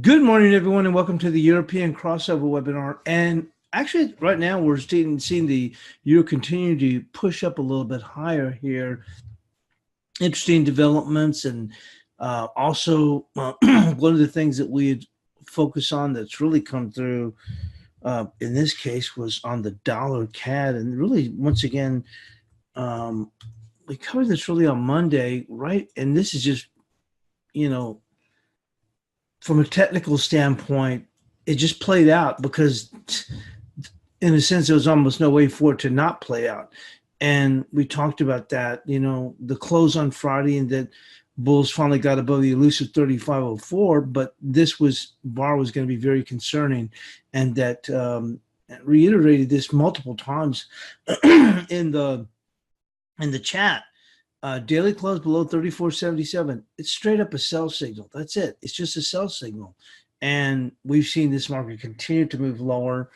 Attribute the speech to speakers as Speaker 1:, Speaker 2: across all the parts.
Speaker 1: Good morning, everyone, and welcome to the European crossover webinar. And actually, right now, we're seeing the euro continue to push up a little bit higher here. Interesting developments, and also one of the things that we had focused on that's really come through in this case was on the dollar CAD. And really, once again, we covered this really on Monday, right? And this is just, from a technical standpoint, it just played out because in a sense, there was almost no way for it to not play out. And we talked about that, the close on Friday and that bulls finally got above the elusive 3504, but this bar was going to be very concerning. And that reiterated this multiple times in the chat. Daily close below 34.77. It's straight up a sell signal. That's it. It's just a sell signal. And we've seen this market continue to move lower.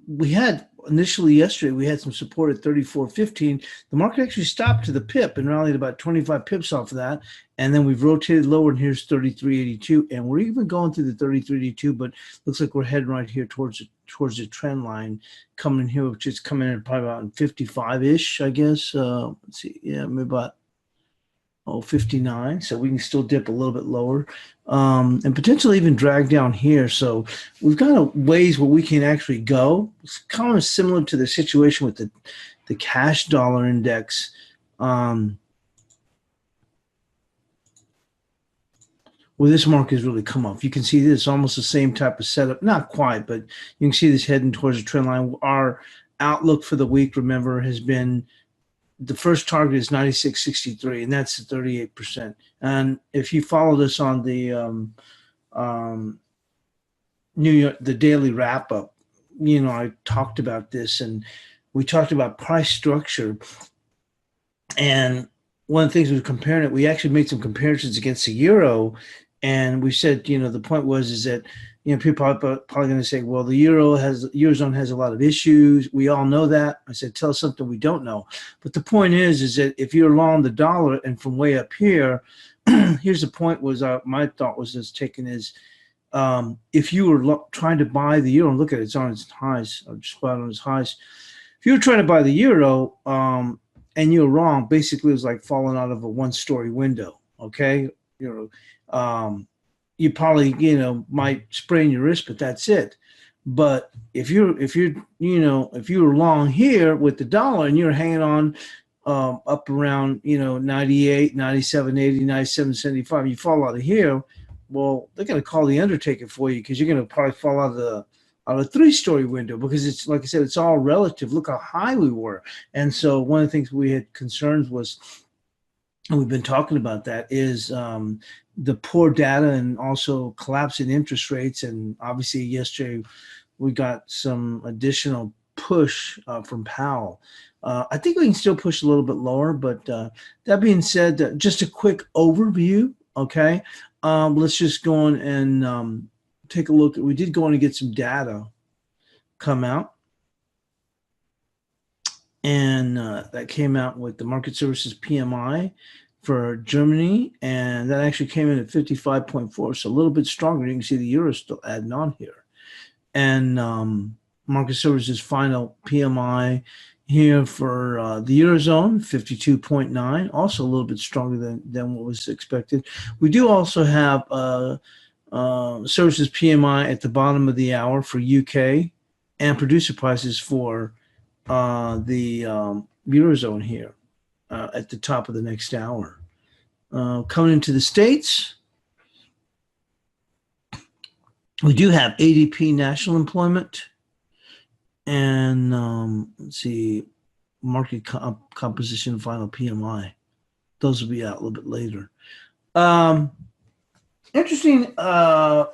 Speaker 1: We had initially yesterday, we had some support at 34.15. The market actually stopped to the pip and rallied about 25 pips off of that. And then we've rotated lower, and here's 33.82. And we're even going through the 33.82, but looks like we're heading right here towards the trend line coming in here, which is coming in probably about 55-ish, I guess. Let's see. Yeah, maybe about 59. So we can still dip a little bit lower and potentially even drag down here. So we've got ways where we can actually go. It's kind of similar to the situation with the cash dollar index. Well, this market has really come off. You can see this almost the same type of setup. Not quite, but you can see this heading towards the trend line. Our outlook for the week, remember, has been the first target is 96.63, and that's the 38%. And if you followed us on the New York, the daily wrap up, I talked about this, and we talked about price structure. And one of the things we were comparing it, we actually made some comparisons against the euro. And we said, the point is that, people are probably going to say, well, the Eurozone has a lot of issues. We all know that. I said, tell us something we don't know. But the point is that if you're long the dollar and from way up here, here's the point my thought was just taken is, if you were trying to buy the euro, and look at it, it's on its highs, or just about on its highs. If you were trying to buy the euro and you were wrong, basically it was like falling out of a one-story window, okay? You probably, might sprain your wrist, but that's it. But if you were long here with the dollar and you're hanging on up around, 98, 97.80, 97.75, you fall out of here, well, they're going to call the undertaker for you because you're going to probably fall out of a three-story window because it's, like I said, it's all relative. Look how high we were. And so one of the things we had concerns was, and we've been talking about that, is the poor data and also collapsing interest rates. And obviously yesterday we got some additional push from Powell. I think we can still push a little bit lower, but that being said, just a quick overview, okay? Let's just go on and take a look. We did go on and get some data come out. And that came out with the market services PMI for Germany, and that actually came in at 55.4, so a little bit stronger. You can see the euro still adding on here. And market services final PMI here for the Eurozone, 52.9, also a little bit stronger than what was expected. We do also have services PMI at the bottom of the hour for UK and producer prices for the Eurozone here at the top of the next hour. Coming into the States, we do have ADP national employment and let's see, market composition final PMI. Those will be out a little bit later. Interesting where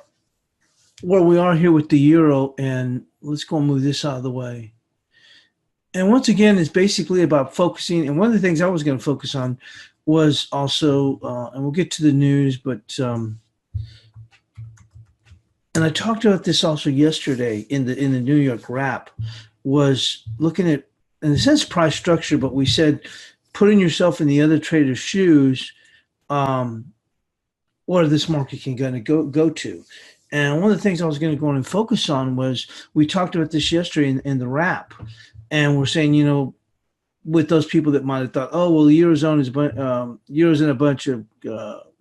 Speaker 1: we are here with the euro, and let's go and move this out of the way. And once again, it's basically about focusing. And one of the things I was going to focus on was also, and we'll get to the news, but, and I talked about this also yesterday in the New York wrap, was looking at, in a sense, price structure, but we said putting yourself in the other trader's shoes, where this market can going to go to. And one of the things I was going to go on and focus on was we talked about this yesterday in the wrap, and we're saying, you know, with those people that might have thought, oh, well, the Eurozone is Euro's in a bunch of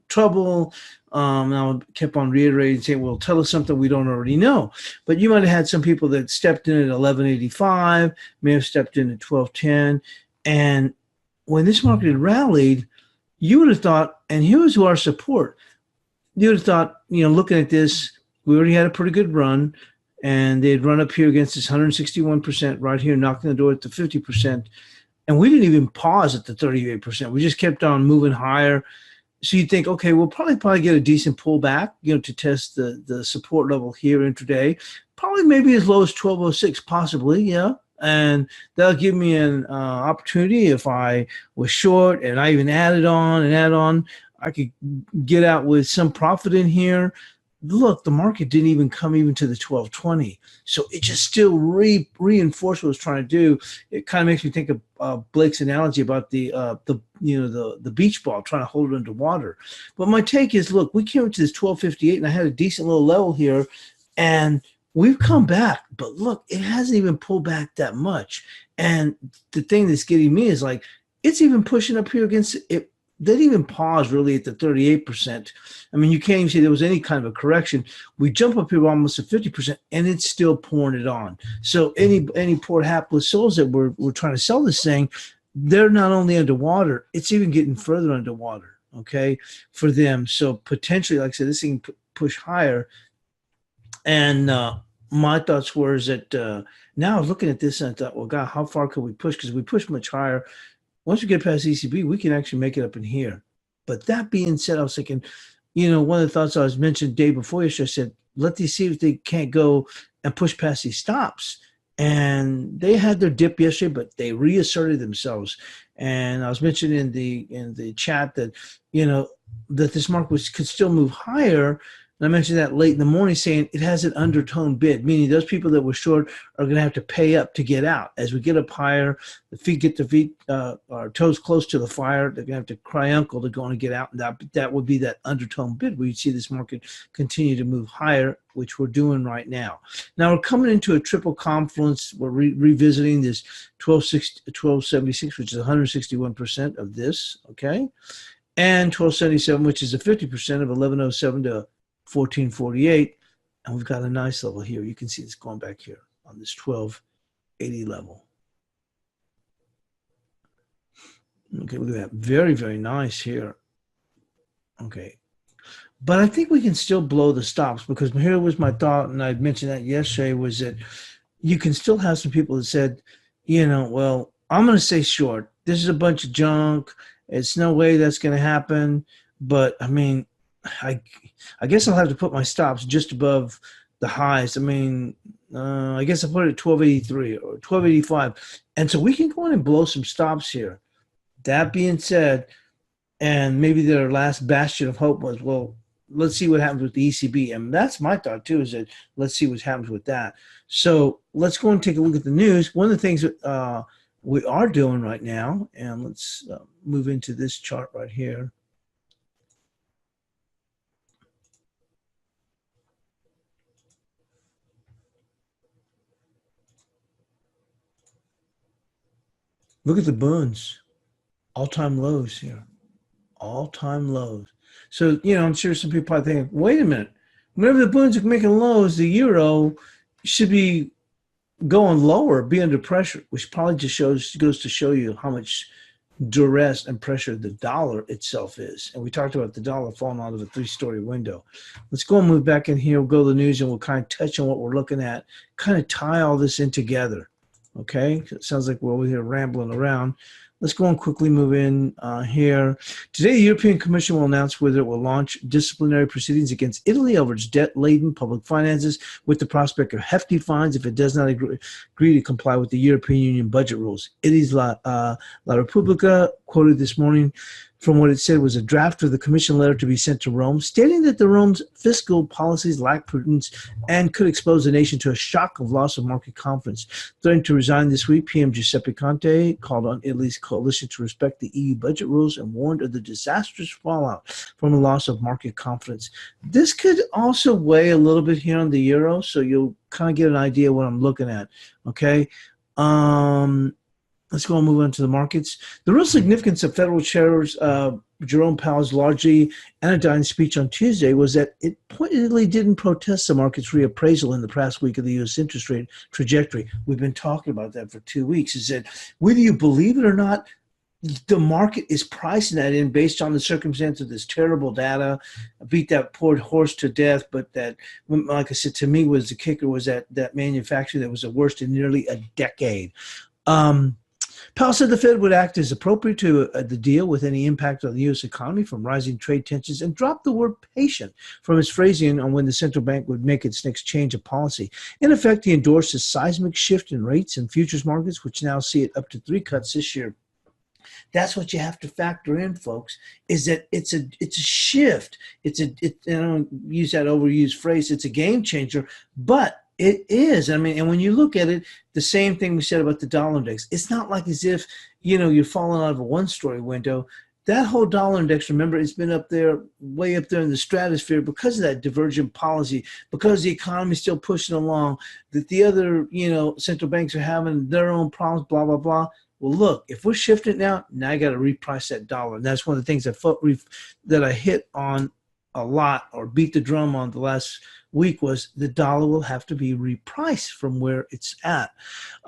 Speaker 1: trouble. And I kept on reiterating, saying, well, tell us something we don't already know. But you might have had some people that stepped in at 1185, may have stepped in at 1210. And when this market had rallied, you would have thought, and here's our support. You would have thought, you know, looking at this, we already had a pretty good run, and they'd run up here against this 161% right here, knocking the door at the 50%. And we didn't even pause at the 38%. We just kept on moving higher. So you think, okay, we'll probably get a decent pullback, you know, to test the support level here intraday. Probably maybe as low as 1206, possibly, yeah. And that'll give me an opportunity if I was short and I even added on, I could get out with some profit in here. Look, the market didn't even come even to the 1220. So it just still reinforced what it was trying to do. It kind of makes me think of Blake's analogy about the beach ball, trying to hold it underwater. But my take is, look, we came to this 1258 and I had a decent little level here, and we've come back, but look, it hasn't even pulled back that much. And the thing that's getting me is, like, it's even pushing up here against it. They didn't even pause really at the 38%. I mean, you can't even say there was any kind of a correction. We jump up here almost to 50%, and it's still pouring it on. So any poor hapless souls that were trying to sell this thing, they're not only underwater, it's even getting further underwater, okay, for them. So potentially, like I said, this thing push higher. And my thoughts were is that now I was looking at this and I thought, well, God, how far could we push? Because we pushed much higher. Once we get past ECB, we can actually make it up in here. But that being said, I was thinking, you know, one of the thoughts I was mentioned the day before yesterday, I said, let these see if they can't go and push past these stops. And they had their dip yesterday, but they reasserted themselves. And I was mentioning in the chat that, you know, that this market could still move higher. And I mentioned that late in the morning, saying it has an undertone bid, meaning those people that were short are going to have to pay up to get out. As we get up higher, our toes close to the fire, they're going to have to cry uncle to go on and get out. And that would be that undertone bid where you'd see this market continue to move higher, which we're doing right now. Now we're coming into a triple confluence. We're revisiting this 1276, which is 161% of this, okay? And 1277, which is a 50% of 1107 to 1448, and we've got a nice level here. You can see it's going back here on this 1280 level. Okay, look at that. Very, very nice here. Okay. But I think we can still blow the stops, because here was my thought, and I mentioned that yesterday, was that you can still have some people that said, you know, well, I'm going to stay short. This is a bunch of junk. It's no way that's going to happen. But, I mean, I guess I'll have to put my stops just above the highs. I mean, I guess I'll put it at 1283 or 1285. And so we can go in and blow some stops here. That being said, and maybe their last bastion of hope was, well, let's see what happens with the ECB. And that's my thought too, is that let's see what happens with that. So let's go and take a look at the news. One of the things that we are doing right now, and let's move into this chart right here. Look at the bonds, all-time lows here, all-time lows. So, you know, I'm sure some people are thinking, wait a minute, whenever the bonds are making lows, the euro should be going lower, be under pressure, which probably just goes to show you how much duress and pressure the dollar itself is. And we talked about the dollar falling out of a 3-story window. Let's go and move back in here. We'll go to the news and we'll kind of touch on what we're looking at, kind of tie all this in together. Okay, it sounds like we're over here rambling around. Let's go and quickly move in here. Today, the European Commission will announce whether it will launch disciplinary proceedings against Italy over its debt-laden public finances, with the prospect of hefty fines if it does not agree to comply with the European Union budget rules. Italy's La Repubblica quoted this morning from what it said was a draft of the Commission letter to be sent to Rome, stating that the Rome's fiscal policies lack prudence and could expose the nation to a shock of loss of market confidence. Threatening to resign this week, PM Giuseppe Conte called on Italy's coalition to respect the EU budget rules and warned of the disastrous fallout from a loss of market confidence. This could also weigh a little bit here on the euro, so you'll kind of get an idea of what I'm looking at, okay? Let's go and move on to the markets. The real significance of Federal Chair Jerome Powell's largely anodyne speech on Tuesday was that it pointedly didn't protest the market's reappraisal in the past week of the U.S. interest rate trajectory. We've been talking about that for 2 weeks. Is that whether you believe it or not, the market is pricing that in based on the circumstance of this terrible data. I beat that poor horse to death, but that, like I said, to me was the kicker was that manufacturer that was the worst in nearly a decade. Powell said the Fed would act as appropriate to the deal with any impact on the U.S. economy from rising trade tensions and dropped the word patient from his phrasing on when the central bank would make its next change of policy. In effect, he endorsed a seismic shift in rates and futures markets, which now see it up to 3 cuts this year. That's what you have to factor in, folks, is that it's a shift. I don't use that overused phrase, it's a game changer, but it is. I mean, and when you look at it, the same thing we said about the dollar index. It's not like as if, you're falling out of a one-story window. That whole dollar index, remember, it's been up there, way up there in the stratosphere because of that divergent policy, because the economy is still pushing along, that the other, central banks are having their own problems, blah, blah, blah. Well, look, if we're shifting now I got to reprice that dollar. And that's one of the things that I hit on a lot or beat the drum on the last week was the dollar will have to be repriced from where it's at.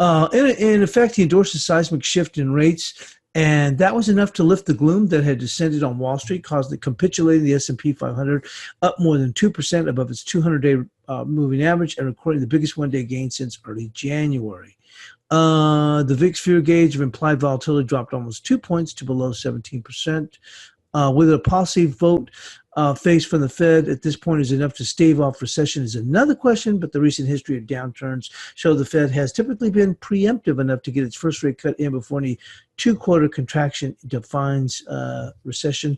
Speaker 1: In effect, he endorsed a seismic shift in rates, and that was enough to lift the gloom that had descended on Wall Street, causing capitulating the S&P 500 up more than 2% above its 200-day moving average and recording the biggest one-day gain since early January. The VIX fear gauge of implied volatility dropped almost 2 points to below 17%. Whether a policy vote faced from the Fed at this point is enough to stave off recession is another question, but the recent history of downturns show the Fed has typically been preemptive enough to get its first rate cut in before any 2-quarter contraction defines recession.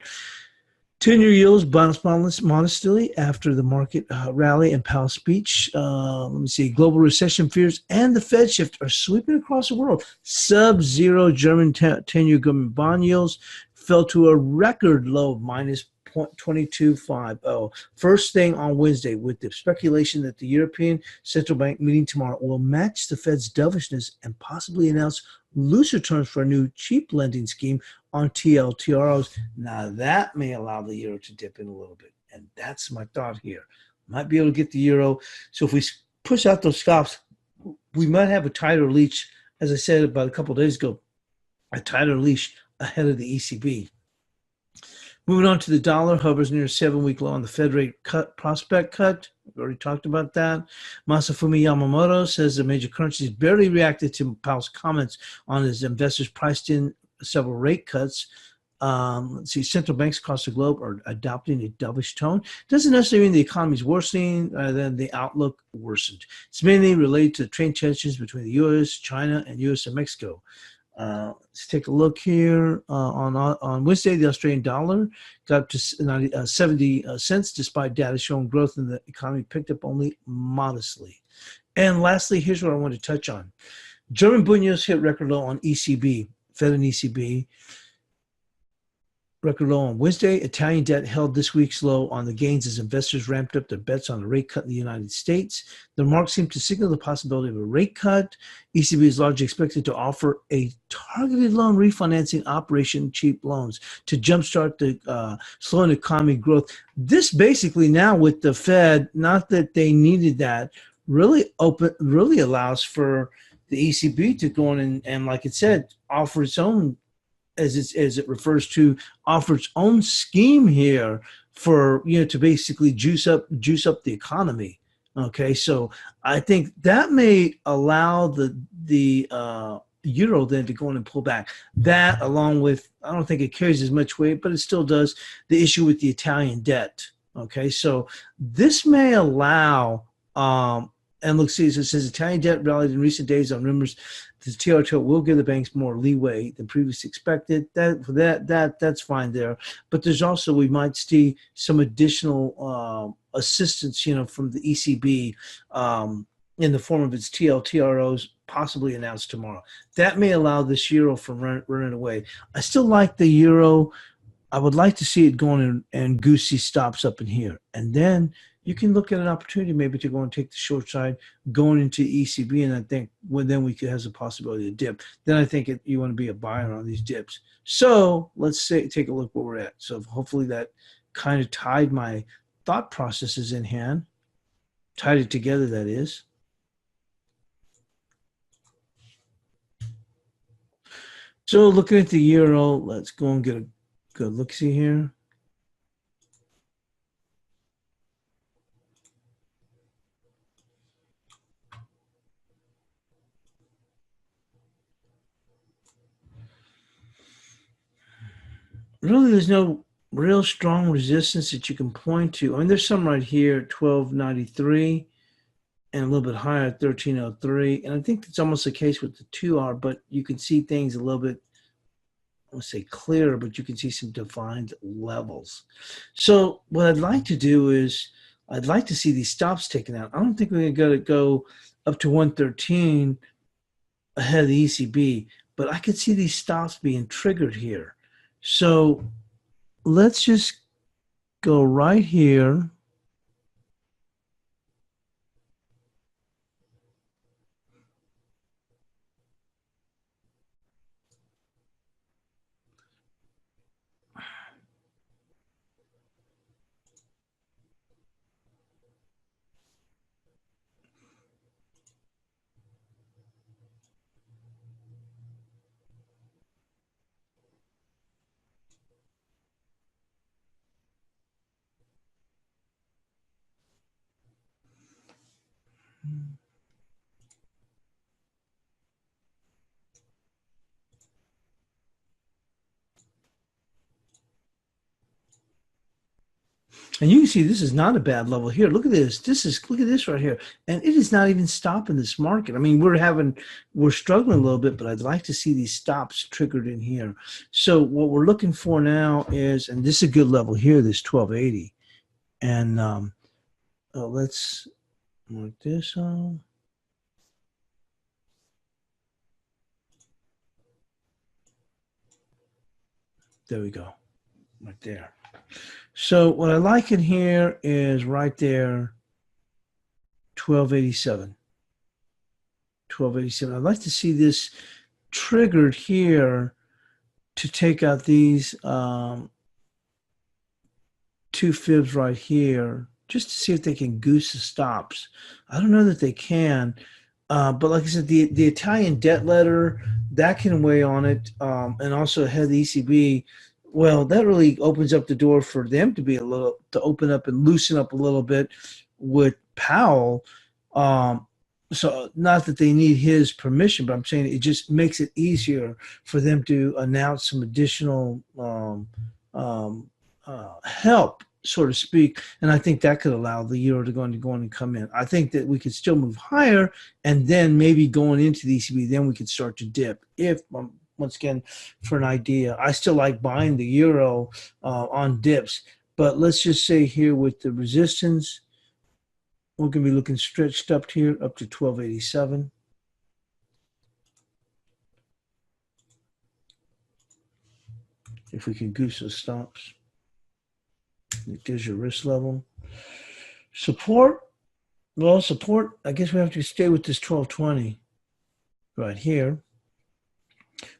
Speaker 1: 10-year yields bounced modestly after the market rally and Powell's speech. Let me see. Global recession fears and the Fed shift are sweeping across the world. Sub-zero German 10-year government bond yields fell to a record low of minus 0.2250. First thing on Wednesday, with the speculation that the European Central Bank meeting tomorrow will match the Fed's dovishness and possibly announce looser terms for a new cheap lending scheme on TLTROs. Now that may allow the euro to dip in a little bit, and that's my thought here. Might be able to get the euro. So if we push out those stops, we might have a tighter leash, as I said about a couple of days ago, a tighter leash ahead of the ECB. Moving on to the dollar, hovers near a 7-week low on the Fed rate cut prospect cut. We've already talked about that. Masafumi Yamamoto says the major currencies barely reacted to Powell's comments on his investors priced in several rate cuts. Let's see, central banks across the globe are adopting a dovish tone. Doesn't necessarily mean the economy is worsening, then the outlook worsened. It's mainly related to trade tensions between the U.S., China, and U.S. and Mexico. Let's take a look here. On Wednesday, the Australian dollar got up to 70 cents despite data showing growth in the economy picked up only modestly. And lastly, here's what I want to touch on. German bund yields hit record low on ECB, Fed and ECB. Record low on Wednesday. Italian debt held this week's low on the gains as investors ramped up their bets on a rate cut in the United States. The mark seemed to signal the possibility of a rate cut. ECB is largely expected to offer a targeted loan refinancing operation, cheap loans, to jumpstart the slowing economy growth. This basically now with the Fed, not that they needed that, really allows for the ECB to go in and like it said, offer its own, as it refers to, offer its own scheme here for, to basically juice up the economy. Okay, so I think that may allow the euro then to go in and pull back. That, along with, I don't think it carries as much weight, but it still does, the issue with the Italian debt. Okay, so this may allow, and look, see, it says Italian debt rallied in recent days on rumors the TLTRO will give the banks more leeway than previously expected. That's fine there. But there's also, we might see some additional assistance, from the ECB in the form of its TLTROs possibly announced tomorrow. That may allow this euro from running away. I still like the euro. I would like to see it going in and goosey stops up in here. And then you can look at an opportunity maybe to go and take the short side going into ECB. And I think then we could has a possibility to dip. Then I think you want to be a buyer on these dips. So let's take a look where we're at. So hopefully that kind of tied my thought processes in hand, tied it together, that is. So looking at the euro, let's go and get a good look-see here. Really, there's no real strong resistance that you can point to. I mean, there's some right here, 1293, and a little bit higher, 1303. And I think that's almost the case with the 2R, but you can see things a little bit, I won't say clearer, but you can see some defined levels. So what I'd like to do is I'd like to see these stops taken out. I don't think we're going to go up to 113 ahead of the ECB, but I could see these stops being triggered here. So let's just go right here. And you can see this is not a bad level here. Look at this. Look at this right here. And it is not even stopping this market. I mean, we're struggling a little bit, but I'd like to see these stops triggered in here. So what we're looking for now is, and this is a good level here, this 1280. And let's mark this on. There we go. Right there. So what I like in here is right there, 1287. 1287. I'd like to see this triggered here to take out these 2 fibs right here, just to see if they can goose the stops. I don't know that they can, but like I said, the Italian debt letter, that can weigh on it, and also ahead of the ECB. Well, that really opens up the door for them to open up and loosen up a little bit with Powell. So not that they need his permission, but I'm saying it just makes it easier for them to announce some additional help, so to speak. And I think that could allow the euro to go in and come in. I think that we could still move higher, and then maybe going into the ECB, then we could start to dip. If once again, for an idea, I still like buying the euro on dips. But let's just say here with the resistance, we're going to be looking stretched up here up to 1287. If we can goose those stops, it gives you risk level. Support, well, support, I guess we have to stay with this 1220 right here.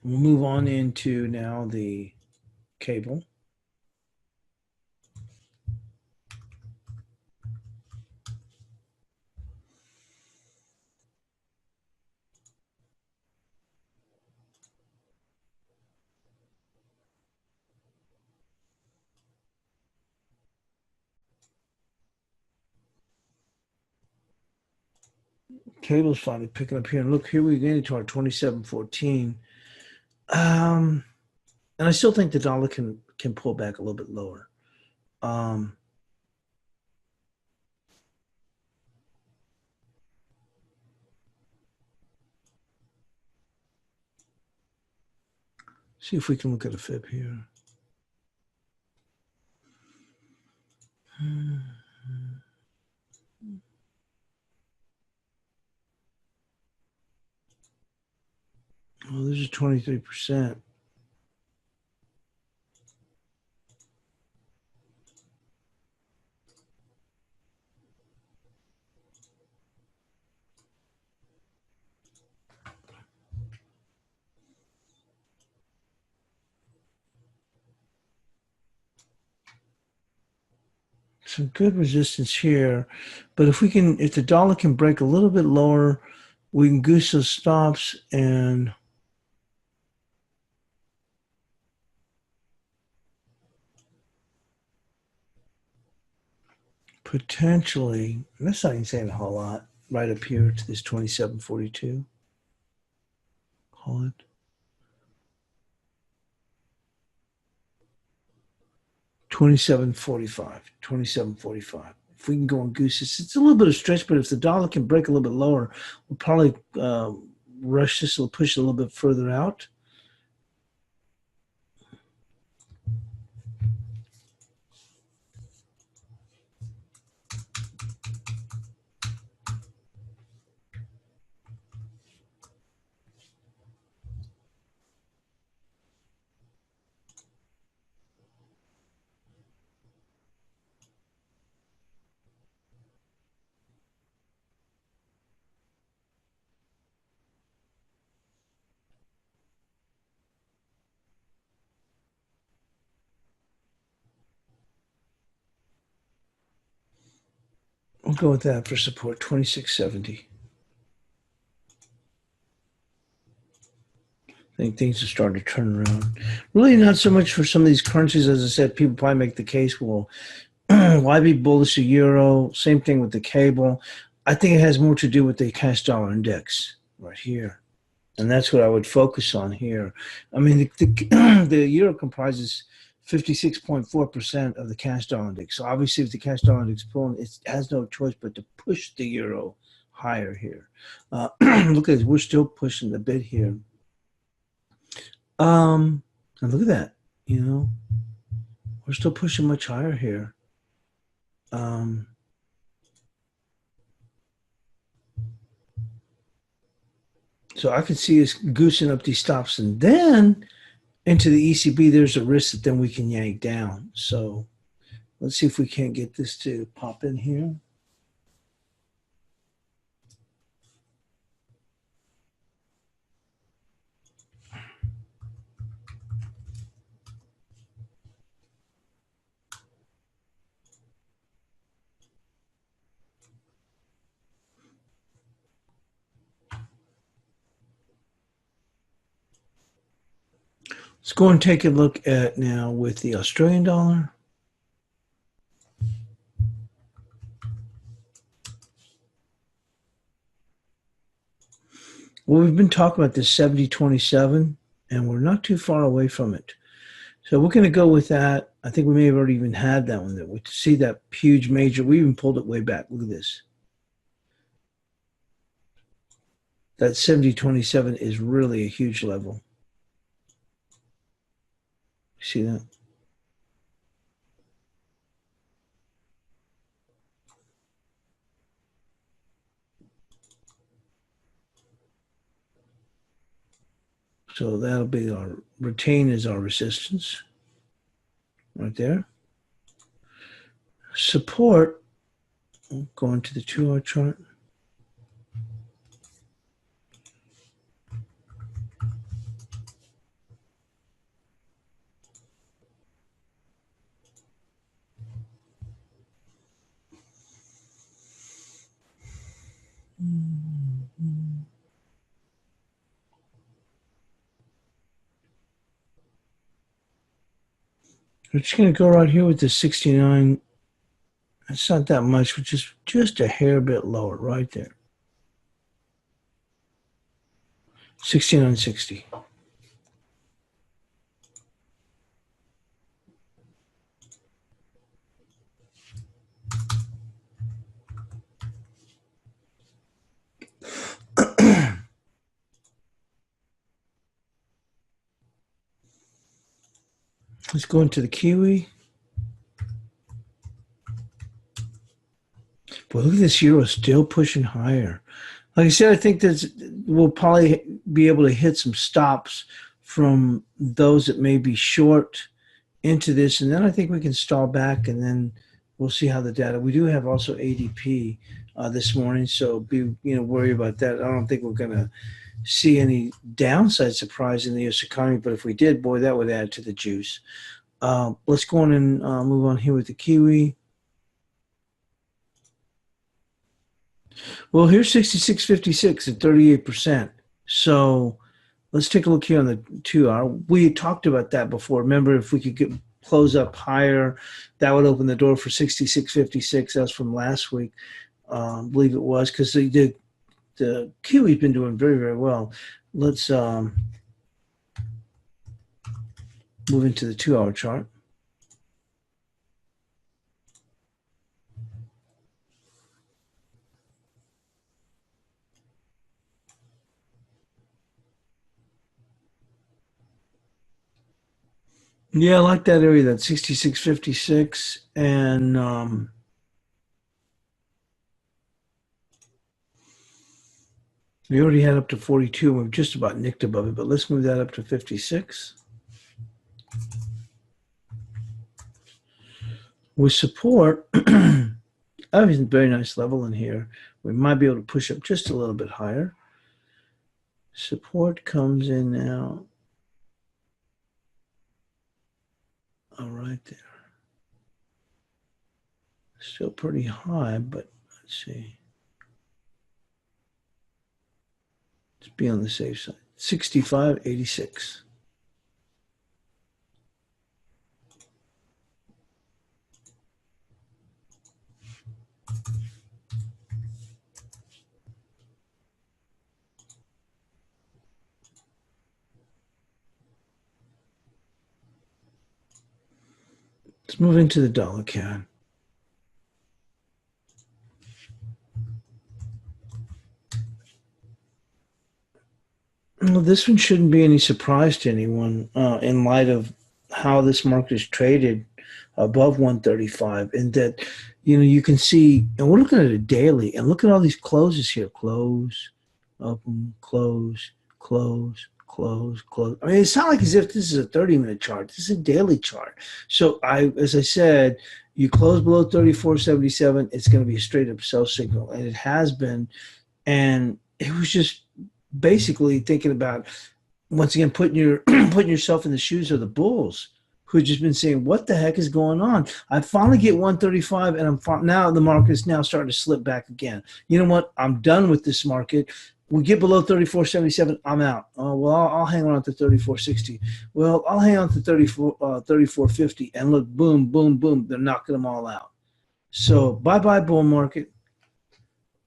Speaker 1: We'll move on into now the cable. Cable's finally picking up here. And look, here we get into our 2714. And I still think the dollar can pull back a little bit lower. See if we can look at a fib here. Oh, there's a 23%. Some good resistance here, but if the dollar can break a little bit lower, we can goose those stops and potentially, that's not even saying a whole lot, right up here to this 27.42. Call it 27.45. 27.45. If we can go and goose this, it's a little bit of stretch, but if the dollar can break a little bit lower, we'll probably rush this, we'll push it a little bit further out. We'll go with that for support, 26.70. I think things are starting to turn around. Really not so much for some of these currencies. As I said, people probably make the case, well, why be bullish the euro? Same thing with the cable. I think it has more to do with the cash dollar index right here. And that's what I would focus on here. I mean, the euro comprises 56.4% of the cash dollar index. So obviously if the cash dollar index is pulling, it has no choice but to push the euro higher here. Look at this, we're still pushing the bid here. And look at that, you know, we're still pushing much higher here. So I could see us goosing up these stops, and then into the ECB, there's a risk that then we can yank down. So let's see if we can't get this to pop in here. Let's go and take a look at now with the Australian dollar. Well, we've been talking about this 70.27, and we're not too far away from it. So we're going to go with that. I think we may have already even had that one. We see that huge major. We even pulled it way back. Look at this. That 70.27 is really a huge level. See that? So that'll be our retain as our resistance right there. Support, we'll go into the 2-hour chart. We're just going to go right here with the 69. It's not that much, which is just a hair bit lower right there. 69.60. Let's go into the Kiwi. Boy, look at this euro still pushing higher. Like I said, I think that we'll probably be able to hit some stops from those that may be short into this, and then I think we can stall back, and then we'll see how the data. We do have also ADP this morning, so be worry about that. I don't think we're going to see any downside surprise in the U.S. economy, but if we did, boy, that would add to the juice. Let's go on and move on here with the Kiwi. Well, here's 66.56 at 38%. So let's take a look here on the 2 hour. We talked about that before. Remember, if we could close up higher, that would open the door for 66.56. That's from last week, I believe it was, because the Kiwi's been doing very, very well. Let's move into the 2 hour chart. Yeah, I like that area, that 66.56. And we already had up to 42. We've just about nicked above it, but let's move that up to 56. With support, obviously a very nice level in here. We might be able to push up just a little bit higher. Support comes in now. All right there. Still pretty high, but let's see. Let's be on the safe side. 65.86. Let's move into the dollar CAD. Well, this one shouldn't be any surprise to anyone in light of how this market is traded above 135, and that you can see, and we're looking at it daily, and look at all these closes here: close, open, close, close, close, close. I mean, it's not like as if this is a 30-minute chart. This is a daily chart. So as I said, you close below 34.77, it's going to be a straight up sell signal, and it has been. And it was just basically thinking about, once again, putting yourself in the shoes of the bulls, who just been saying, what the heck is going on? I finally get 135, and now the market is now starting to slip back again. You know what? I'm done with this market. We get below 34.77, I'm out. Oh, well, I'll hang on to 34.60. Well, I'll hang on to 34.50, and look, boom, boom, boom, they're knocking them all out. So bye-bye bull market.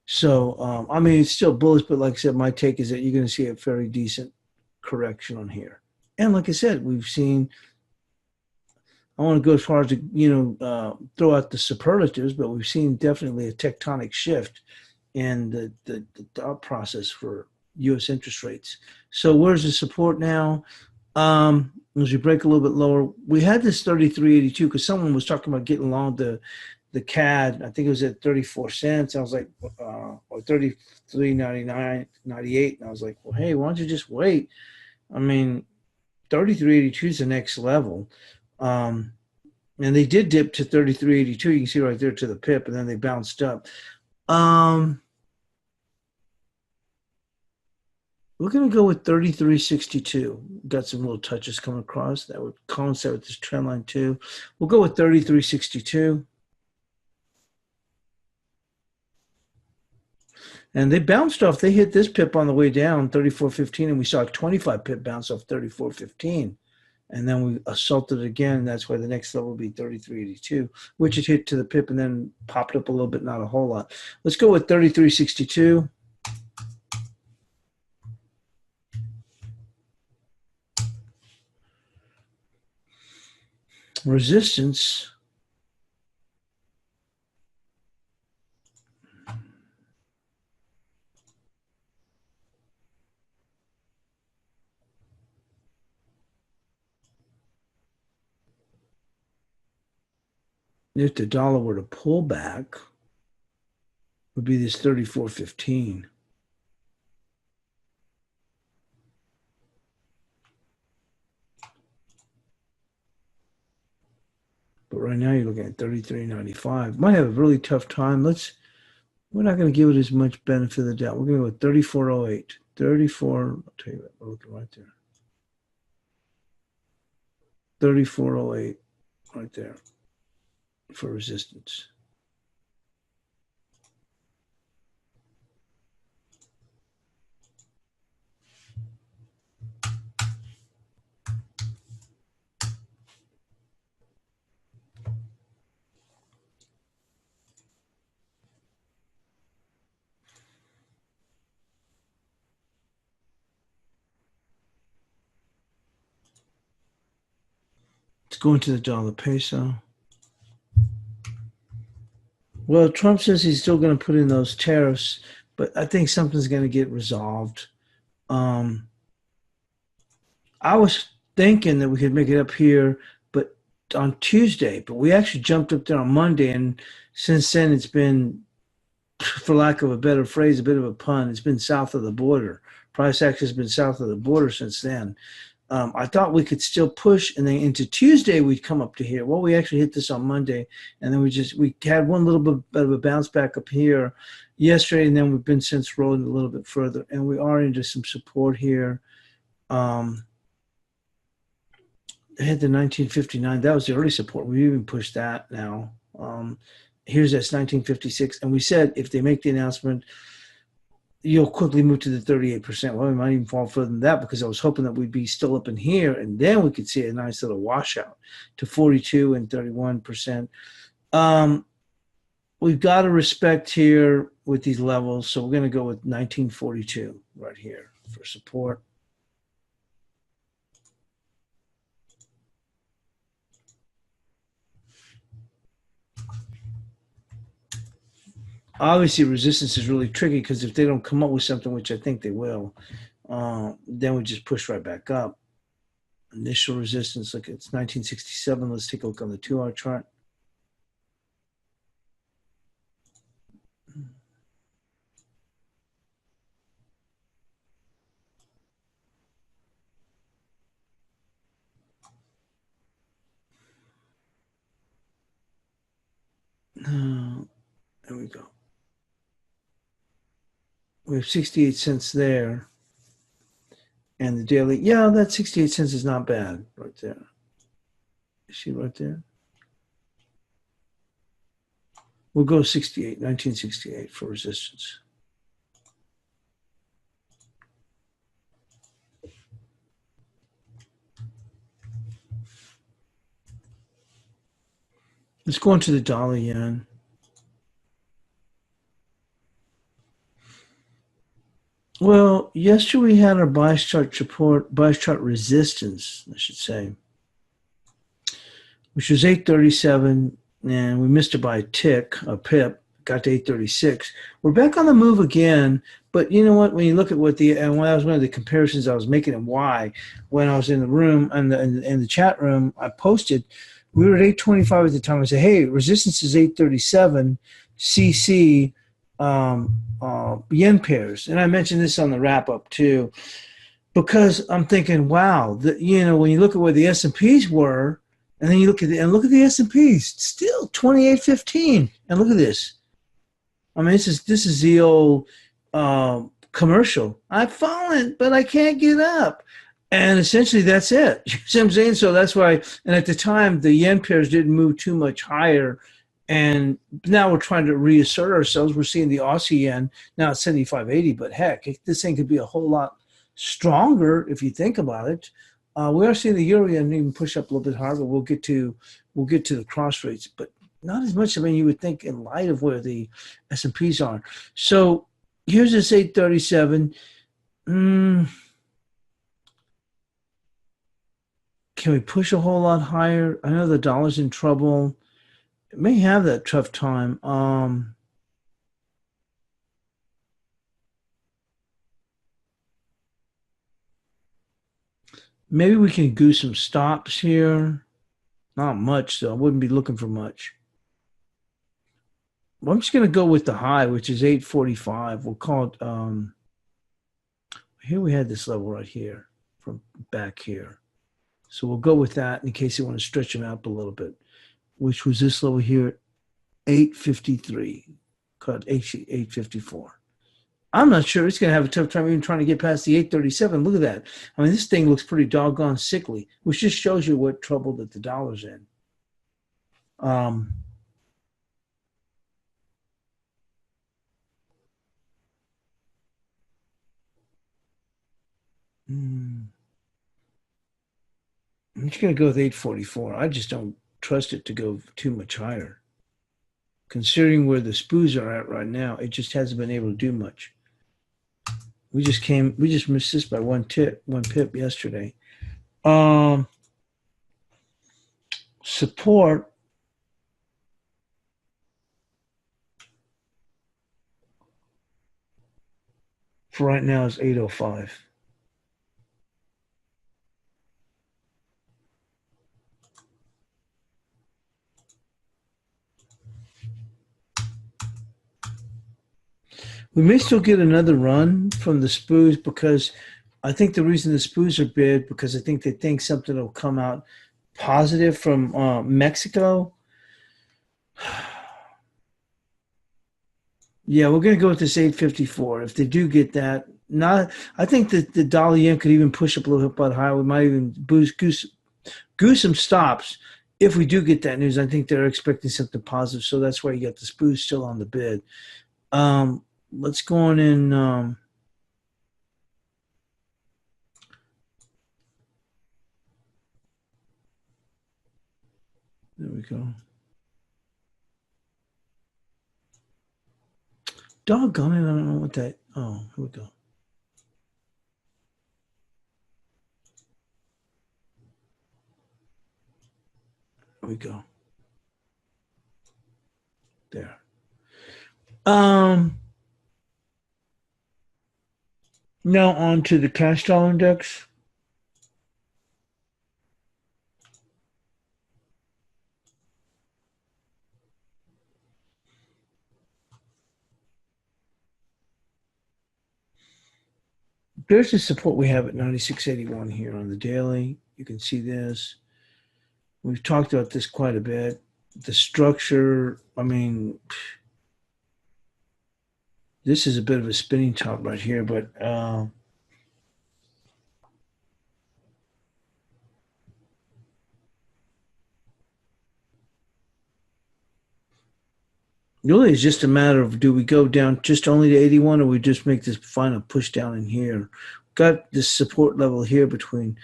Speaker 1: So, I mean, it's still bullish, but like I said, my take is that you're going to see a very decent correction on here. And like I said, we've seen, I want to go as far as to, throw out the superlatives, but we've seen definitely a tectonic shift in the thought process for U.S. interest rates. So where's the support now? As we break a little bit lower, we had this 33.82 because someone was talking about getting along the CAD. I think it was at 34 cents. I was like, or 33.98. And I was like, well, hey, why don't you just wait? I mean, 33.82 is the next level. And they did dip to 33.82. You can see right there to the pip, and then they bounced up. We're going to go with 33.62. Got some little touches coming across that would coincide with this trend line too. We'll go with 33.62. And they bounced off. They hit this pip on the way down, 34.15, and we saw a 25 pip bounce off 34.15. And then we assaulted it again. That's why the next level will be 33.82, which it hit to the pip and then popped up a little bit, not a whole lot. Let's go with 33.62. Resistance. If the dollar were to pull back, would be this 34.15. But right now you're looking at 33.95. Might have a really tough time. We're not going to give it as much benefit of the doubt. We're going to go with 34.08. 34, I'll tell you what, we're looking right there. 34.08 right there for resistance. Let's go into the dollar peso. Well, Trump says he's still going to put in those tariffs, but I think something's going to get resolved. I was thinking that we could make it up here, but on Tuesday, but we actually jumped up there on Monday, and since then it's been, for lack of a better phrase, a bit of a pun, it's been south of the border. Price action has been south of the border since then. I thought we could still push, and then into Tuesday we'd come up to here. Well, we actually hit this on Monday, and then we had one little bit of a bounce back up here yesterday, and then we've been since rolling a little bit further, and we are into some support here. I had the 1959. That was the early support. We even pushed that now. Here's this 1956, and we said if they make the announcement, you'll quickly move to the 38%. Well, we might even fall further than that because I was hoping that we'd be still up in here, and then we could see a nice little washout to 42 and 31%. We've got to respect here with these levels, so we're going to go with 1942 right here for support. Obviously, resistance is really tricky because if they don't come up with something, which I think they will, then we just push right back up. Initial resistance, look, it's 1967. Let's take a look on the 2-hour chart. There we go. We have 68 cents there. And the daily, yeah, that 68 cents is not bad right there. You see right there? We'll go 68, 1968 for resistance. Let's go into the dollar yen. Well, yesterday we had our bias chart support, bias chart resistance, I should say, which was 837, and we missed it by a pip, got to 836. We're back on the move again, but you know what? When you look at what and when I was one of the comparisons I was making and why, when I was in the room and in the chat room, I posted, we were at 825 at the time. I said, hey, resistance is 837, CC, yen pairs, and I mentioned this on the wrap up too, because I'm thinking, wow, when you look at where the S&Ps were, and then you look at the S&Ps, still 28.15, and look at this. I mean, this is the old commercial. I've fallen, but I can't get up, and essentially that's it. You see what I'm saying? So that's why. And at the time, the yen pairs didn't move too much higher. And now we're trying to reassert ourselves. We're seeing the Aussie yen now at 75.80, but heck, this thing could be a whole lot stronger if you think about it. We are seeing the euro yen even push up a little bit harder. We'll get to the cross rates, but not as much. I mean, you would think in light of where the S&Ps are. So here's this 837. Can we push a whole lot higher? I know the dollar's in trouble. It may have that tough time. Maybe we can goose some stops here. Not much, though. I wouldn't be looking for much. Well, I'm just going to go with the high, which is 845. We'll call it, here we had this level right here from back here. So we'll go with that in case you want to stretch them out a little bit. which was this level here at 853, cut 854. I'm not sure it's going to have a tough time even trying to get past the 837. Look at that. I mean, this thing looks pretty doggone sickly, which just shows you what trouble that the dollar's in. I'm just going to go with 844. I just don't trust it to go too much higher. Considering where the SPOOs are at right now, it just hasn't been able to do much. We just missed this by one pip yesterday. Support for right now is 805. We may still get another run from the SPOOs because I think the reason the SPOOs are bid because I think they think something will come out positive from Mexico. Yeah, we're going to go with this 854. If they do get that, I think that the dollar yen could even push up a little bit higher. We might even goose some stops if we do get that news. I think they're expecting something positive, so that's why you got the SPOOs still on the bid. Let's go on in. There we go. Doggone it, I don't know what that. Oh, here we go. Here we go. There. Now on to the cash dollar index. There's the support we have at 96.81 here on the daily. You can see this. We've talked about this quite a bit. The structure, I mean, this is a bit of a spinning top right here, but really it's just a matter of do we go down just only to 81 or we just make this final push down in here. Got this support level here between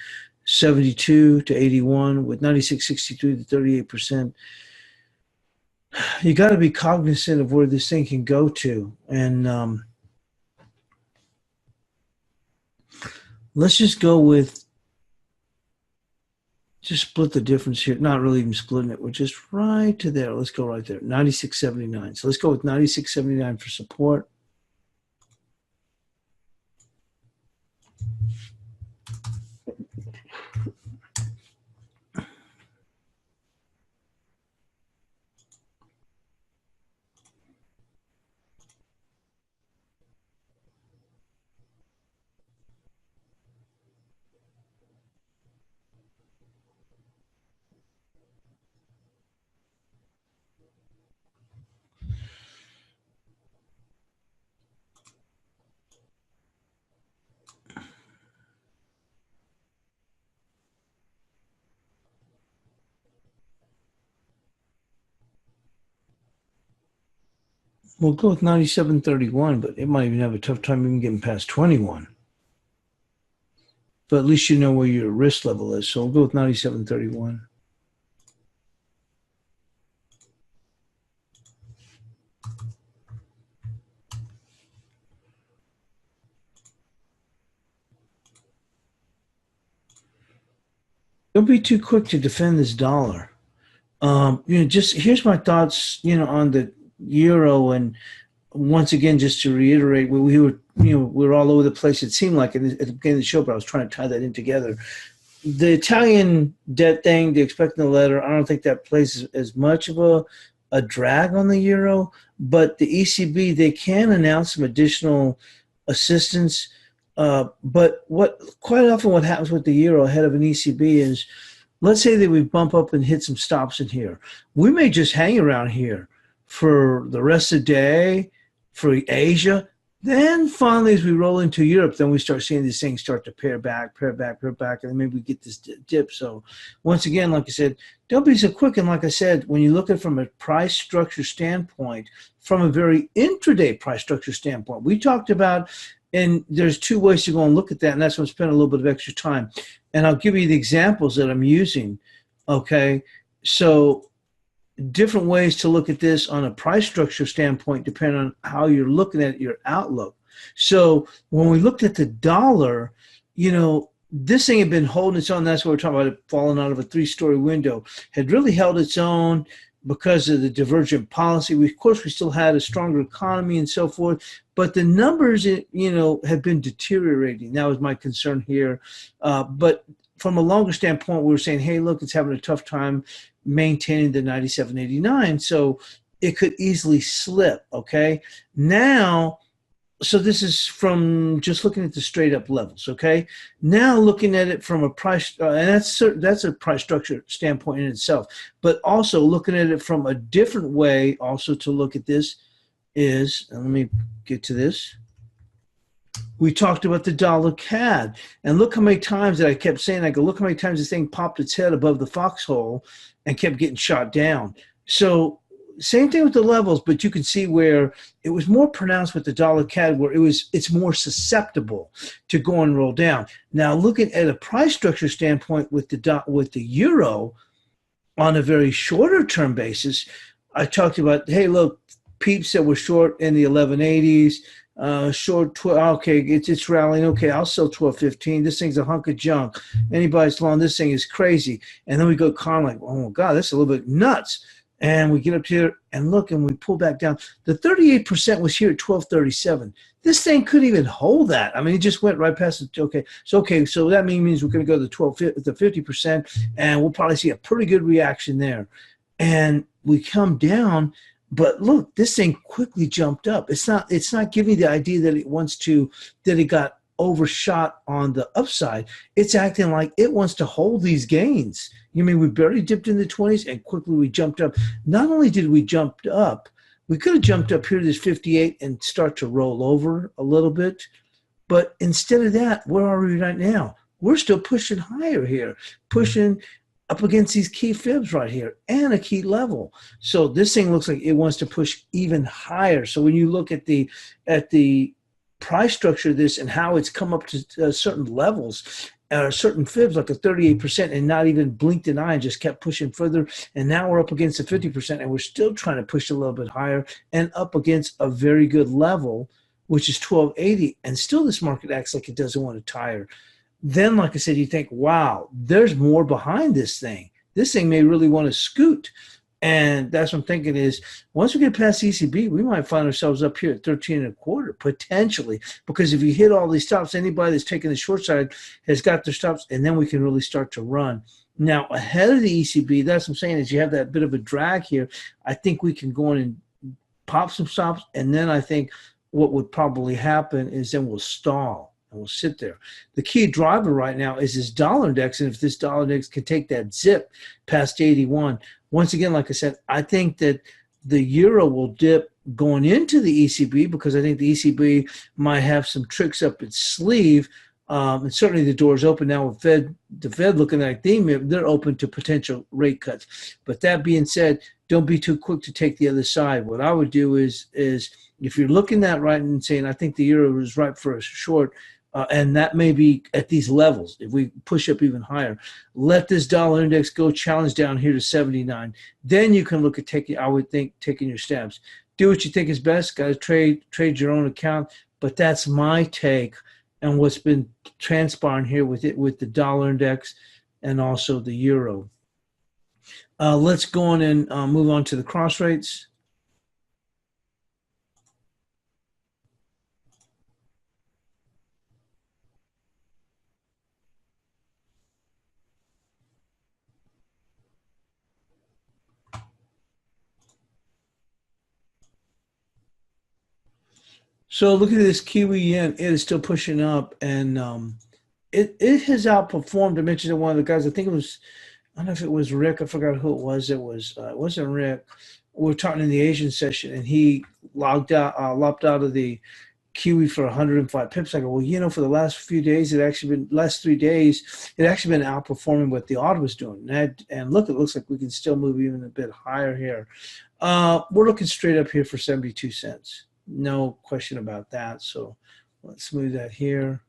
Speaker 1: 72 to 81 with 96.63 to 38%. You got to be cognizant of where this thing can go to. And let's just go with, just split the difference here. Not really even splitting it. We're just right to there. Let's go right there. 96.79. So let's go with 96.79 for support. We'll go with 97.31, but it might even have a tough time even getting past 21. But at least you know where your risk level is. So we'll go with 97.31. Don't be too quick to defend this dollar. Just here's my thoughts, on the euro, and once again, just to reiterate, we were all over the place. It seemed like at the beginning of the show, but I was trying to tie that in together. The Italian debt thing, the expecting the letter, I don't think that plays as much of a drag on the euro, but the ECB, they can announce some additional assistance. But quite often what happens with the euro ahead of an ECB is, let's say that we bump up and hit some stops in here. We may just hang around here for the rest of the day, for Asia. Then finally, as we roll into Europe, then we start seeing these things start to pair back, and then maybe we get this dip. So once again, like I said, don't be so quick. And like I said, when you look at it from a price structure standpoint, from a very intraday price structure standpoint, we talked about, and there's two ways to go and look at that, and that's when I spend a little bit of extra time. And I'll give you the examples that I'm using, okay? So different ways to look at this on a price structure standpoint, depending on how you're looking at your outlook. So when we looked at the dollar, you know, this thing had been holding its own. That's what we're talking about, it falling out of a three-story window. Had really held its own because of the divergent policy. Of course, we still had a stronger economy and so forth, but the numbers, you know, have been deteriorating. That was my concern here. But from a longer standpoint, we were saying, hey, look, it's having a tough time maintaining the 97.89, so it could easily slip. Okay, now, so this is from just looking at the straight up levels. Okay, now looking at it from a price, and that's a price structure standpoint in itself, but also looking at it from a different way also to look at this is, and let me get to this. We talked about the dollar CAD, and look how many times that I kept saying, I go, look how many times this thing popped its head above the foxhole and kept getting shot down. So same thing with the levels, but you can see where it was more pronounced with the dollar CAD, where it's more susceptible to go and roll down. Now looking at a price structure standpoint with the euro on a very shorter term basis, I talked about, hey, look, peeps that were short in the 1180s, short 12, okay, it's rallying, okay, I'll sell 12.15. This thing's a hunk of junk. Anybody's long, this thing is crazy. And then we go calm, like, oh my God, that's a little bit nuts. And we get up here and look, and we pull back down. The 38% was here at 12.37. This thing couldn't even hold that. I mean, it just went right past it. Okay, so that means we're going to go to the 50%, and we'll probably see a pretty good reaction there. And we come down. But look, this thing quickly jumped up. It's not giving the idea that it got overshot on the upside. It's acting like it wants to hold these gains. You mean we barely dipped in the 20s and quickly we jumped up. Not only did we jump up, we could have jumped up here to this 58 and start to roll over a little bit. But instead of that, where are we right now? We're still pushing higher here, pushing up against these key fibs right here and a key level. So this thing looks like it wants to push even higher. So when you look at the price structure of this and how it's come up to certain levels, certain fibs like a 38%, and not even blinked an eye and just kept pushing further. And now we're up against a 50%, and we're still trying to push a little bit higher and up against a very good level, which is 1280. And still this market acts like it doesn't want to tire. Then, like I said, you think, wow, there's more behind this thing. This thing may really want to scoot. And that's what I'm thinking is, once we get past ECB, we might find ourselves up here at 13.25, potentially. Because if you hit all these stops, anybody that's taking the short side has got their stops, and then we can really start to run. Now, ahead of the ECB, that's what I'm saying, is you have that bit of a drag here. I think we can go in and pop some stops, and then I think what would probably happen is then we'll stall. And we'll sit there. The key driver right now is this dollar index, and if this dollar index can take that zip past 81, once again, like I said, I think that the euro will dip going into the ECB, because I think the ECB might have some tricks up its sleeve. And certainly the door's open now with the Fed looking like they're open to potential rate cuts. But that being said, don't be too quick to take the other side. What I would do is if you're looking at right and saying, I think the euro is ripe for a short, and that may be at these levels. If we push up even higher, let this dollar index go challenge down here to 79. Then you can look at taking, I would think, taking your stabs. Do what you think is best. Got to trade your own account. But that's my take on what's been transpiring here with the dollar index and also the euro. Let's go on and move on to the cross rates. So look at this Kiwi yen. It is still pushing up, and it has outperformed. I mentioned to one of the guys, I think it was I don't know if it was Rick. I forgot who it was. It wasn't Rick. We were talking in the Asian session, and he lopped out of the Kiwi for 105 pips. I go, well, for the last few days, last 3 days, it actually been outperforming what the AUD was doing. And look, it looks like we can still move even a bit higher here. We're looking straight up here for 72 cents. No question about that. So let's move that here.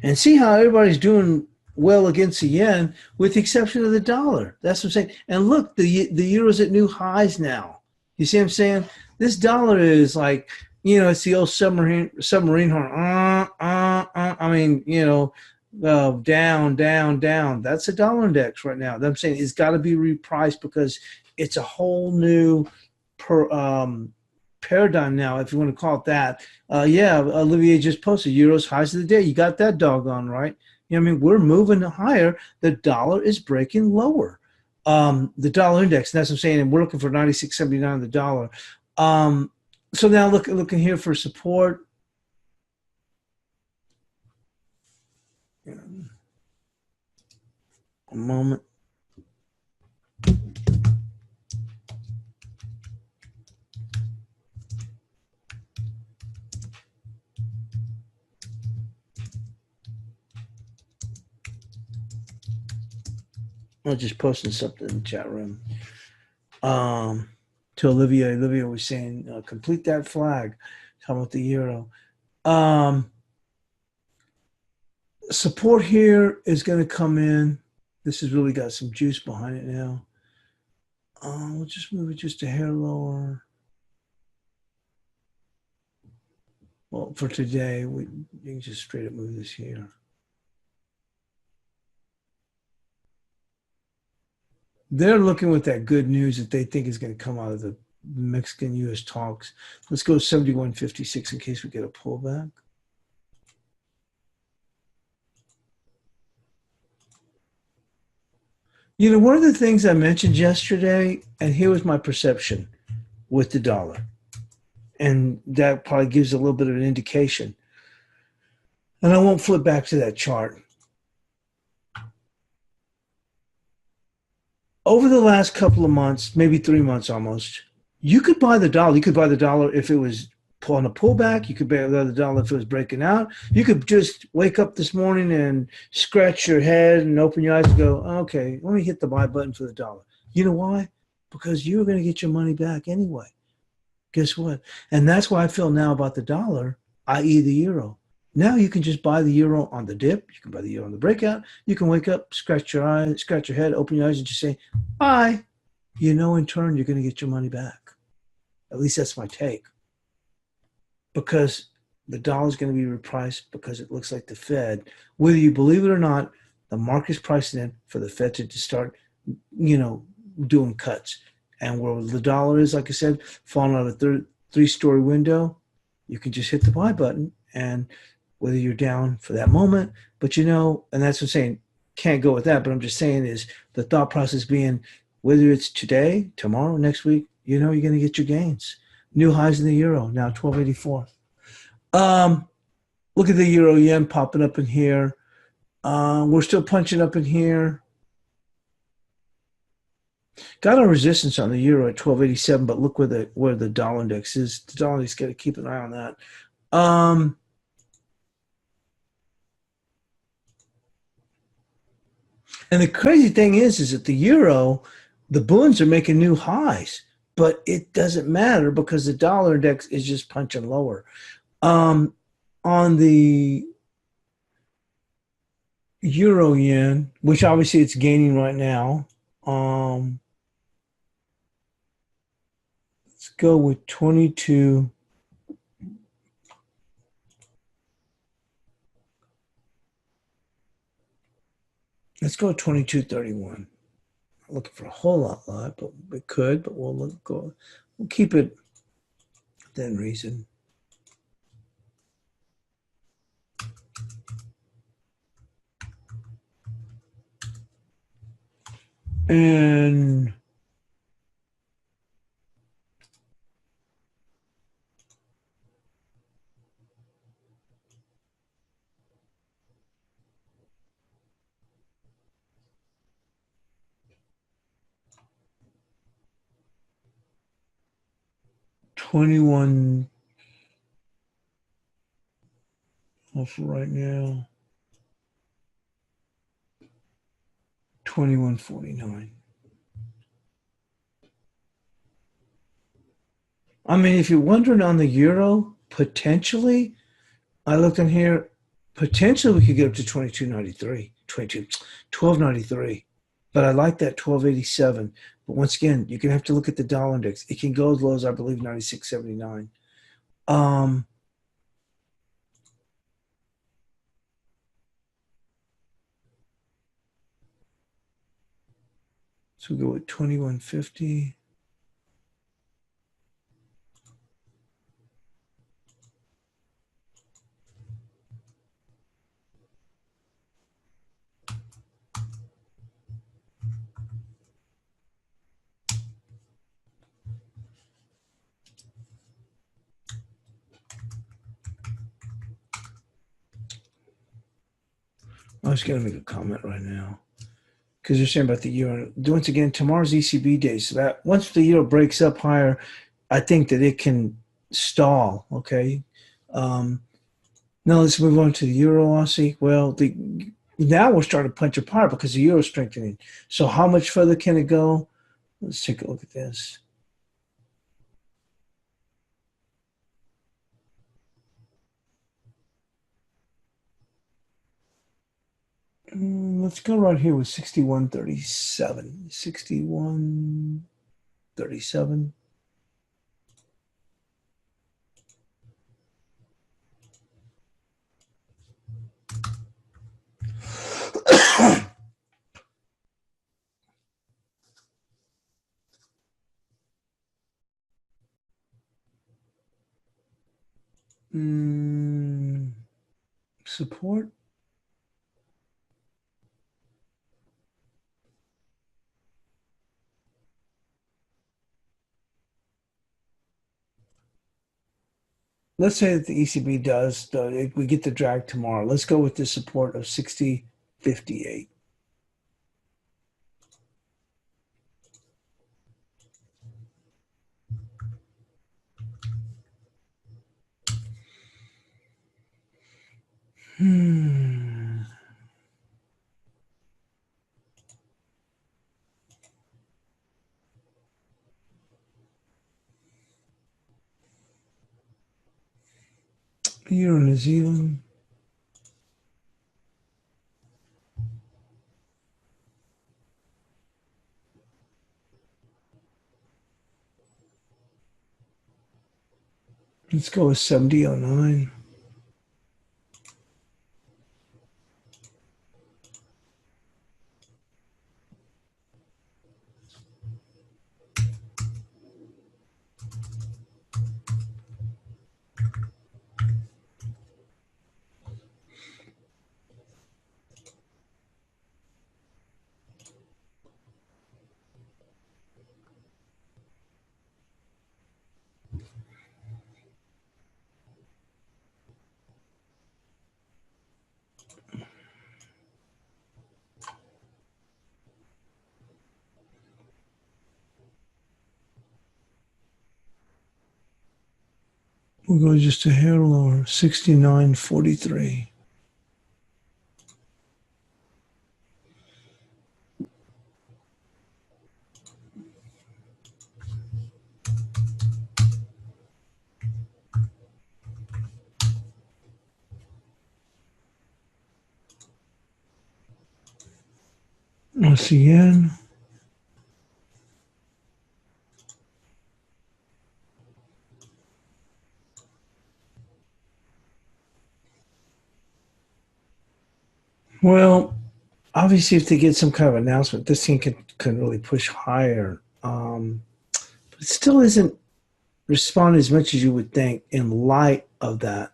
Speaker 1: And see how everybody's doing well against the yen, with the exception of the dollar. That's what I'm saying. And look, the euro's at new highs now. You see what I'm saying? This dollar is like, it's the old submarine horn. I mean, down, down, down. That's a dollar index right now. I'm saying it's got to be repriced because it's a whole new paradigm now, if you want to call it that. Yeah, Olivier just posted euros highs of the day. You got that doggone right. We're moving higher. The dollar is breaking lower. The dollar index, and that's what I'm saying, and we're looking for 96.79 the dollar. So now looking here for support. A moment. I was just posting something in the chat room. To Olivia. Olivia was saying, complete that flag. Talking about the euro. Support here is going to come in. This has really got some juice behind it now. We'll just move it just a hair lower. Well, for today, you can just straight up move this here. They're looking with that good news that they think is going to come out of the Mexican-U.S. talks. Let's go 71.56 in case we get a pullback. One of the things I mentioned yesterday, and here was my perception with the dollar, and that probably gives a little bit of an indication. And I won't flip back to that chart. Over the last couple of months, maybe 3 months almost, you could buy the dollar. You could buy the dollar if it was on a pullback. You could buy the dollar if it was breaking out. You could just wake up this morning and scratch your head and open your eyes and go, okay, let me hit the buy button for the dollar. You know why? Because you're going to get your money back anyway. Guess what? And that's why I feel now about the dollar, i.e. the euro. Now you can just buy the euro on the dip. You can buy the euro on the breakout. You can wake up, scratch your eyes, scratch your head, open your eyes, and just say, bye. In turn, you're going to get your money back. At least that's my take. Because the dollar is going to be repriced because it looks like the Fed, whether you believe it or not, the market's pricing in for the Fed to start, doing cuts. And where the dollar is, like I said, falling out of a three-story window, you can just hit the buy button. And whether you're down for that moment, but and that's what I'm saying, can't go with that. But I'm just saying is the thought process being, whether it's today, tomorrow, next week, you're going to get your gains. New highs in the euro, now 12.84. Look at the euro yen popping up in here. We're still punching up in here. Got a resistance on the euro at 12.87, but look where the dollar index is. The dollar index got to keep an eye on that. And the crazy thing is that the euro, the bunds are making new highs, but it doesn't matter because the dollar index is just punching lower. On the euro yen, which obviously it's gaining right now. Let's go with 22. Let's go 22.31. Looking for a whole lot, but we could, but we'll keep it within reason. And 21 off right now. 21.49. I mean, if you're wondering on the euro, potentially, I looked in here, potentially we could get up to 22.93, 12.93. But I like that 12.87. But once again, you're gonna have to look at the dollar index. It can go as low as, I believe, 96.79. So we go with 21.50. I was gonna make a comment right now because you're saying about the euro. Once again, tomorrow's ECB day, so that once the euro breaks up higher, I think that it can stall. Okay. Now let's move on to the euro Aussie. Well, now we're starting to punch apart because the euro is strengthening. So how much further can it go? Let's take a look at this. Let's go right here with 61.37. 61.37. Support. Let's say that the ECB does, we get the drag tomorrow. Let's go with the support of 60.58. Euro New Zealand. Let's go with 70.09. We'll go just a hair lower, 69.43. Once again. Well, obviously, if they get some kind of announcement, this thing could really push higher. But it still isn't responding as much as you would think in light of that.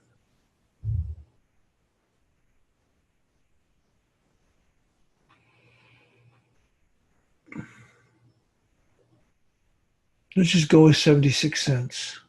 Speaker 1: Let's just go with 76 cents.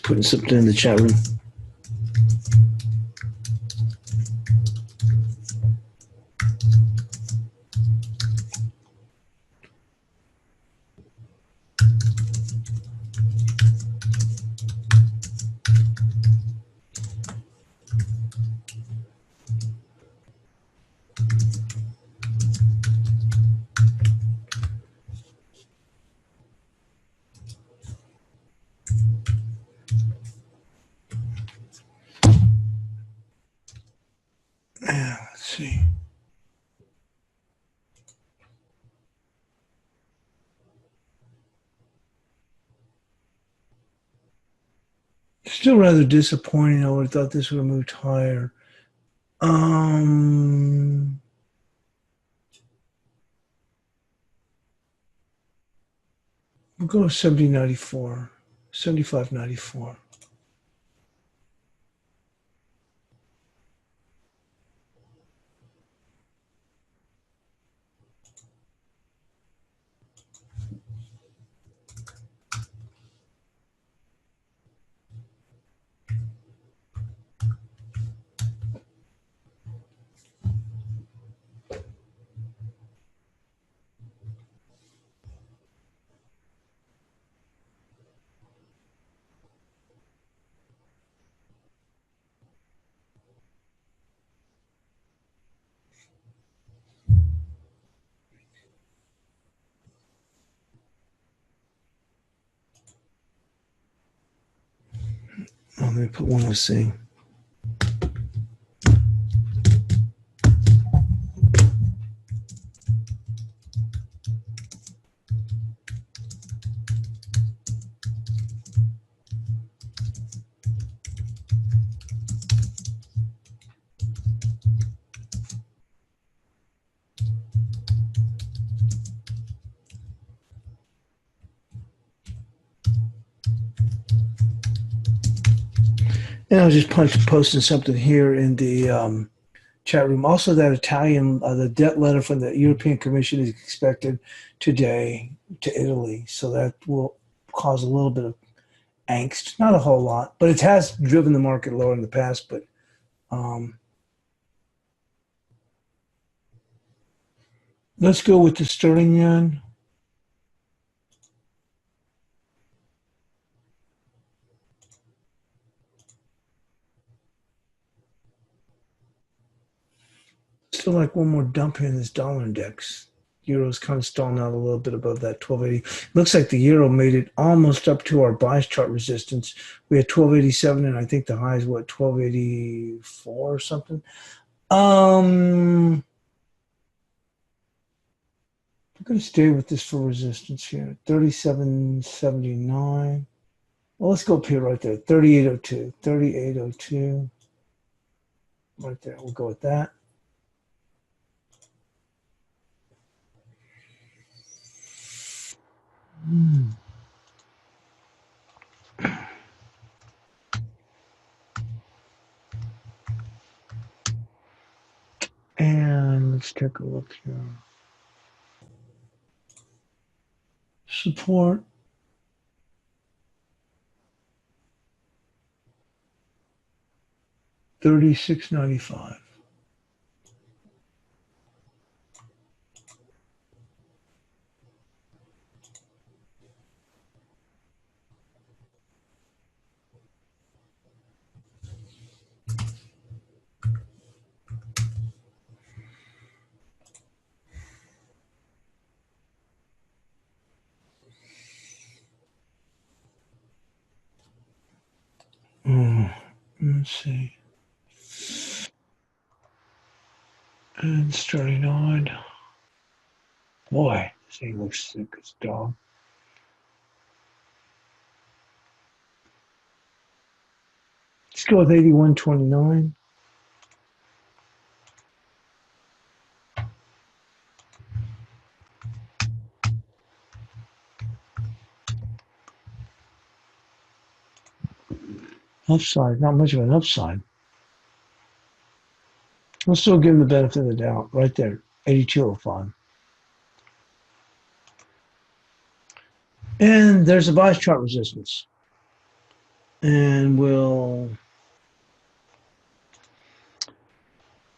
Speaker 1: just putting something in the chat room. Let's see. Still rather disappointing. I would have thought this would have moved higher. We'll go 70.94, 75.94. Oh, let me put 106. And I was just posting something here in the chat room. Also, that Italian, the debt letter from the European Commission is expected today to Italy. So that will cause a little bit of angst. Not a whole lot, but it has driven the market lower in the past. But let's go with the sterling yen. Still like one more dump here in this dollar index. Euro's kind of stalling out a little bit above that 1280. Looks like the euro made it almost up to our bias chart resistance. We had 1287, and I think the high is what, 1284 or something. I'm going to stay with this for resistance here. 3779. Well, let's go up here right there. 3802. 3802. Right there. We'll go with that. And let's take a look here. Support. $36.95. Let's see. And starting on. Boy, this thing looks sick as a dog. Let's go with 81.29. Upside, not much of an upside. We'll still give him the benefit of the doubt. Right there, 82.05. And there's a bias chart resistance. And we'll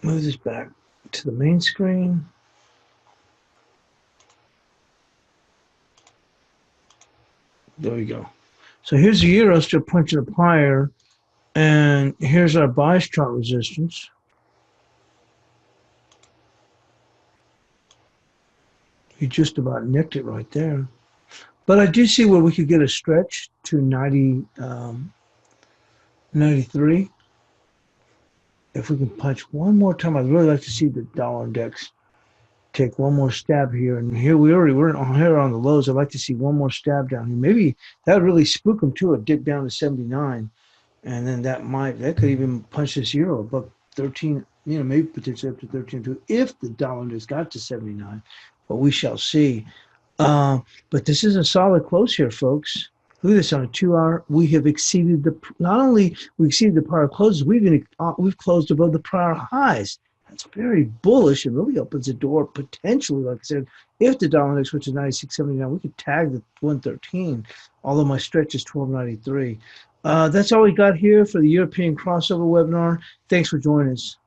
Speaker 1: move this back to the main screen. There we go. So here's the euro still punching up higher, and here's our bias chart resistance. He just about nicked it right there. But I do see where we could get a stretch to 93. If we can punch one more time, I'd really like to see the dollar index take one more stab here. And here we're here on the lows. I'd like to see one more stab down here. Maybe that would really spook them too. A dip down to 79. And then that could even punch this euro above 13, maybe potentially up to 13.2 if the dollar index got to 79. But we shall see. But this is a solid close here, folks. Look at this on a 2-hour. We have exceeded not only we exceeded the prior closes, we've closed above the prior highs. That's very bullish and really opens the door potentially, like I said, if the dollar index went to 96.79, we could tag the 113, although my stretch is 12.93. That's all we got here for the European crossover webinar. Thanks for joining us.